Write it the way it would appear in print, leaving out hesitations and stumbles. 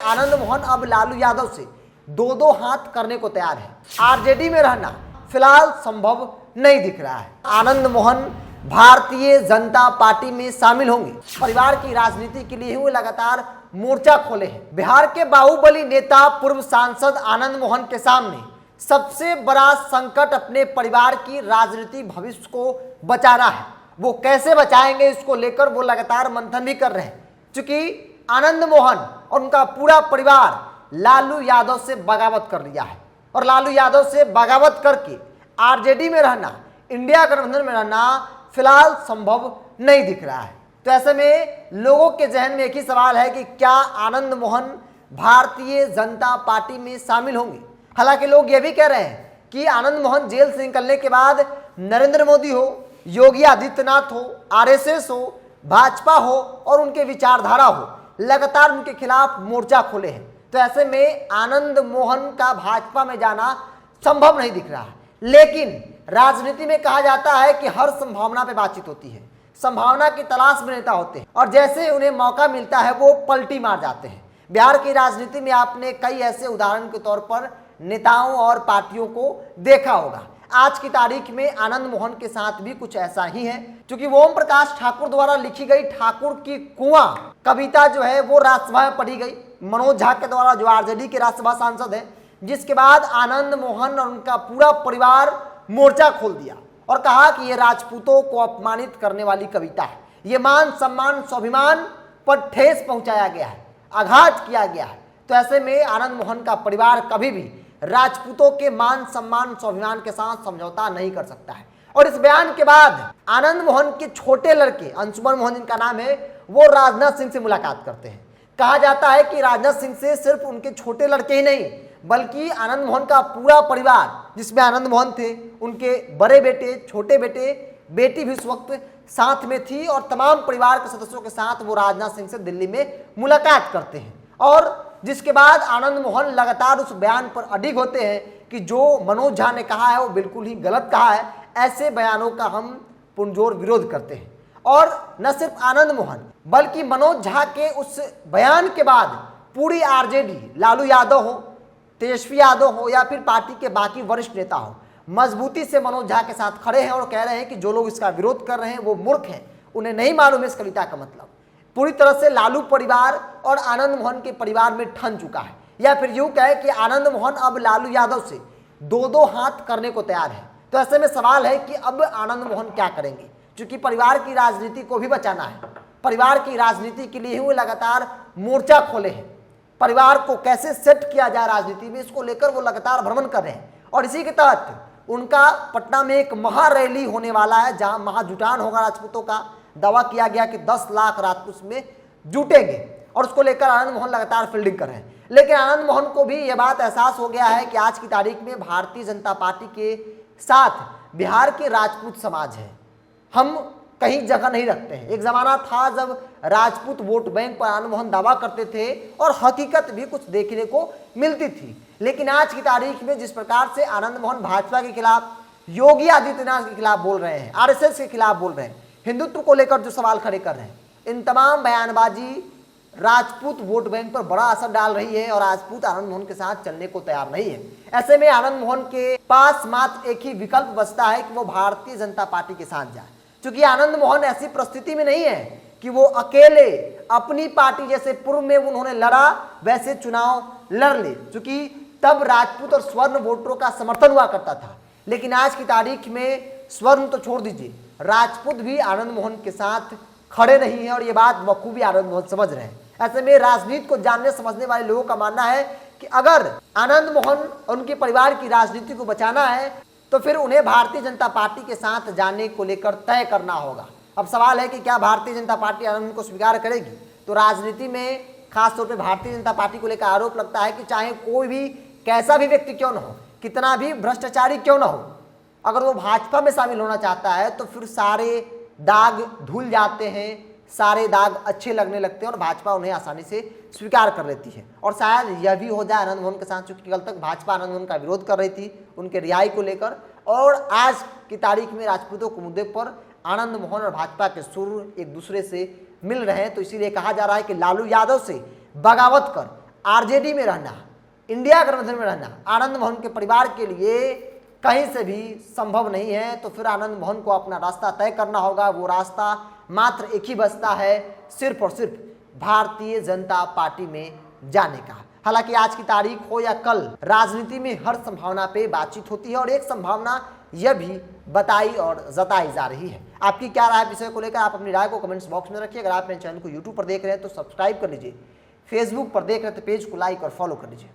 आनंद मोहन अब लालू यादव से दो दो हाथ करने को तैयार है। आरजेडी में रहना फिलहाल संभव नहीं दिख रहा है। आनंद मोहन भारतीय जनता पार्टी में शामिल होंगे। परिवार की राजनीति के लिए वो लगातार मोर्चा खोले हैं। बिहार के बाहुबली नेता पूर्व सांसद आनंद मोहन के सामने सबसे बड़ा संकट अपने परिवार की राजनीतिक भविष्य को बचाना है। वो कैसे बचाएंगे, इसको लेकर वो लगातार मंथन भी कर रहे हैं। क्योंकि आनंद मोहन और उनका पूरा परिवार लालू यादव से बगावत कर लिया है और लालू यादव से बगावत करके आरजेडी में रहना, इंडिया गठबंधन में रहना फिलहाल संभव नहीं दिख रहा है। तो ऐसे में लोगों के जहन में एक ही सवाल है कि क्या आनंद मोहन भारतीय जनता पार्टी में शामिल होंगे। हालांकि लोग ये भी कह रहे हैं कि आनंद मोहन जेल से निकलने के बाद नरेंद्र मोदी हो, योगी आदित्यनाथ हो, आरएसएस हो, भाजपा हो और उनके विचारधारा हो, लगातार उनके खिलाफ मोर्चा खोले हैं। तो ऐसे में आनंद मोहन का भाजपा में जाना संभव नहीं दिख रहा है। लेकिन राजनीति में कहा जाता है कि हर संभावना पे बातचीत होती है, संभावना की तलाश में नेता होते हैं और जैसे उन्हें मौका मिलता है वो पलटी मार जाते हैं। बिहार की राजनीति में आपने कई ऐसे उदाहरण के तौर पर नेताओं और पार्टियों को देखा होगा। आज की तारीख में आनंद मोहन के साथ भी कुछ ऐसा ही है। क्योंकि ओम प्रकाश ठाकुर द्वारा लिखी गई ठाकुर की कुआं कविता जो है वो राज्यसभा में पढ़ी गई, मनोज झा के द्वारा, जो आरजेडी के राज्यसभा सांसद है। जिसके बाद आनंद मोहन और उनका पूरा परिवार मोर्चा खोल दिया और कहा कि ये राजपूतों को अपमानित करने वाली कविता है, ये मान सम्मान स्वाभिमान पर ठेस पहुंचाया गया है, आघात किया गया है। तो ऐसे में आनंद मोहन का परिवार कभी भी राजपूतों के मान सम्मान स्वाभिमान के साथ समझौता नहीं कर सकता है। और इस बयान के बाद आनंद मोहन के छोटे लड़के अंशुमन मोहन जिनका नाम है, वो राजनाथ सिंह से मुलाकात करते हैं। कहा जाता है कि राजनाथ सिंह से सिर्फ उनके छोटे लड़के ही नहीं बल्कि आनंद मोहन का पूरा परिवार, जिसमें आनंद मोहन थे, उनके बड़े बेटे, छोटे बेटे, बेटी भी उस वक्त साथ में थी और तमाम परिवार के सदस्यों के साथ वो राजनाथ सिंह से दिल्ली में मुलाकात करते हैं। और जिसके बाद आनंद मोहन लगातार उस बयान पर अडिग होते हैं कि जो मनोज झा ने कहा है वो बिल्कुल ही गलत कहा है। ऐसे बयानों का हम पुरजोर विरोध करते हैं। और न सिर्फ आनंद मोहन बल्कि मनोज झा के उस बयान के बाद पूरी आरजेडी, लालू यादव हो, तेजस्वी यादव हो या फिर पार्टी के बाकी वरिष्ठ नेता हो, मजबूती से मनोज झा के साथ खड़े हैं और कह रहे हैं कि जो लोग इसका विरोध कर रहे हैं वो मूर्ख हैं, उन्हें नहीं मालूम है इस कविता का मतलब। पूरी तरह से लालू परिवार और आनंद मोहन के परिवार में ठन चुका है। या फिर यूं कहे कि आनंद मोहन अब लालू यादव से दो दो हाथ करने को तैयार है। तो ऐसे में सवाल है कि अब आनंद मोहन क्या करेंगे, क्योंकि परिवार की राजनीति को भी बचाना है। परिवार की राजनीति के लिए वो लगातार मोर्चा खोले हैं। परिवार को कैसे सेट किया जाए राजनीति में, इसको लेकर वो लगातार भ्रमण कर रहे हैं। और इसी के तहत उनका पटना में एक महारैली होने वाला है, जहां महाजुटान होगा राजपूतों का। दावा किया गया कि 10 लाख राजपूत उसमें जुटेंगे और उसको लेकर आनंद मोहन लगातार फील्डिंग कर रहे हैं। लेकिन आनंद मोहन को भी यह बात एहसास हो गया है कि आज की तारीख में भारतीय जनता पार्टी के साथ बिहार के राजपूत समाज है, हम कहीं जगह नहीं रखते हैं। एक जमाना था जब राजपूत वोट बैंक पर आनंद मोहन दावा करते थे और हकीकत भी कुछ देखने को मिलती थी। लेकिन आज की तारीख में जिस प्रकार से आनंद मोहन भाजपा के खिलाफ, योगी आदित्यनाथ के खिलाफ बोल रहे हैं, आरएसएस के खिलाफ बोल रहे हैं, हिंदुत्व को लेकर जो सवाल खड़े कर रहे हैं, इन तमाम बयानबाजी राजपूत वोट बैंक पर बड़ा असर डाल रही है और राजपूत आनंद मोहन के साथ चलने को तैयार नहीं है। ऐसे में आनंद मोहन के पास मात्र एक ही विकल्प बचता है कि वो भारतीय जनता पार्टी के साथ जाए। क्योंकि आनंद मोहन ऐसी परिस्थिति में नहीं है कि वो अकेले अपनी पार्टी, जैसे पूर्व में उन्होंने लड़ा वैसे चुनाव लड़ ले, क्योंकि तब राजपूत और स्वर्ण वोटरों का समर्थन हुआ करता था। लेकिन आज की तारीख में स्वर्ण तो छोड़ दीजिए, राजपूत भी आनंद मोहन के साथ खड़े नहीं है और ये बात बखूबी आनंद मोहन समझ रहे हैं। ऐसे में राजनीति को जानने समझने वाले लोगों का मानना है कि अगर आनंद मोहन और उनके परिवार की राजनीति को बचाना है तो फिर उन्हें भारतीय जनता पार्टी के साथ जाने को लेकर तय करना होगा। अब सवाल है कि क्या भारतीय जनता पार्टी आनंद को स्वीकार करेगी। तो राजनीति में खासतौर पर भारतीय जनता पार्टी को लेकर आरोप लगता है कि चाहे कोई भी कैसा भी व्यक्ति क्यों न हो, कितना भी भ्रष्टाचारी क्यों न हो, अगर वो भाजपा में शामिल होना चाहता है तो फिर सारे दाग धुल जाते हैं, सारे दाग अच्छे लगने लगते हैं और भाजपा उन्हें आसानी से स्वीकार कर लेती है। और शायद यह भी हो जाए आनंद मोहन के साथ, क्योंकि कल तक भाजपा आनंद मोहन का विरोध कर रही थी उनके रिहाई को लेकर, और आज की तारीख में राजपूतों के मुद्दे पर आनंद मोहन और भाजपा के सुर एक दूसरे से मिल रहे हैं। तो इसीलिए कहा जा रहा है कि लालू यादव से बगावत कर आरजेडी में रहना, इंडिया गठबंधन में रहना आनंद मोहन के परिवार के लिए कहीं से भी संभव नहीं है। तो फिर आनंद मोहन को अपना रास्ता तय करना होगा। वो रास्ता मात्र एक ही बचता है, सिर्फ और सिर्फ भारतीय जनता पार्टी में जाने का। हालांकि आज की तारीख हो या कल, राजनीति में हर संभावना पे बातचीत होती है और एक संभावना यह भी बताई और जताई जा रही है। आपकी क्या राय विषय को लेकर, आप अपनी राय को कमेंट्स बॉक्स में रखिए। अगर आप मेरे चैनल को यूट्यूब पर देख रहे हैं तो सब्सक्राइब कर लीजिए, फेसबुक पर देख रहे हैं तो पेज को लाइक और फॉलो कर लीजिए।